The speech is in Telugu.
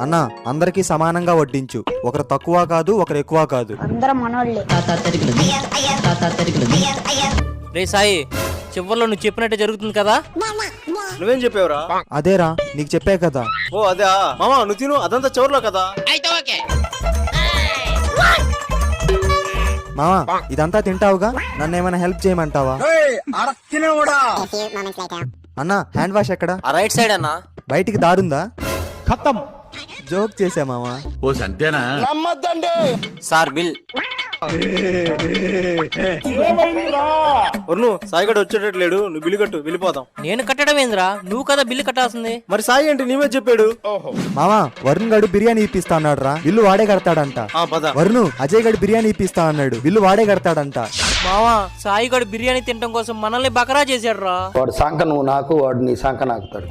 అన్న అందరికీ సమానంగా వడ్డించు, ఒకరు తక్కువ కాదు ఒకరు ఎక్కువ కాదు. అందరం మనోళ్ళే. రే సాయి, చివర్లో నువ్వు చెప్పినట్టే జరుగుతుంది కదా? నువ్వేం చెప్పావురా? అదేరా నీకు చెప్పే కదా. ఓ అదే మామా, నువ్వు తిను, అదంతా చివర్లో కదా. మావా ఇదంతా తింటావుగా, నన్ను ఏమైనా హెల్ప్ చేయమంటావా? అన్న హ్యాండ్ వాష్ ఎక్కడ? ఆ రైట్ సైడ్ అన్నా. బయటికి దారుందా? ఖతం. జోక్ చేసా మావా. ఓ సంతేనా? Sir bill. వరుణు, సాయిగడు వచ్చేటట్లేడు, నువ్వు బిల్లు కట్టు, వెళ్ళిపోదాం. నేను కట్టడం ఏందిరా, నువ్వు కదా బిల్లు కట్టాల్సింది. మరి సాయి అంటే నీవే చెప్పాడు. మావా వరుణ్ గడు బిర్యానీ ఇప్పిస్తా అన్నాడు రా, బిల్లు వాడే కడతాడంట. పద. వరుణ్ అజయ్ గడు బిర్యానీ ఇప్పిస్తా అన్నాడు, బిల్లు వాడే కడతాడంట. మావా సాయి గడు బిర్యానీ తినడం కోసం మనల్ని బకరా చేశాడు రా. వాడు సంక నువ్వు నాకు, వాడు నీ సంక నాకుతాడు.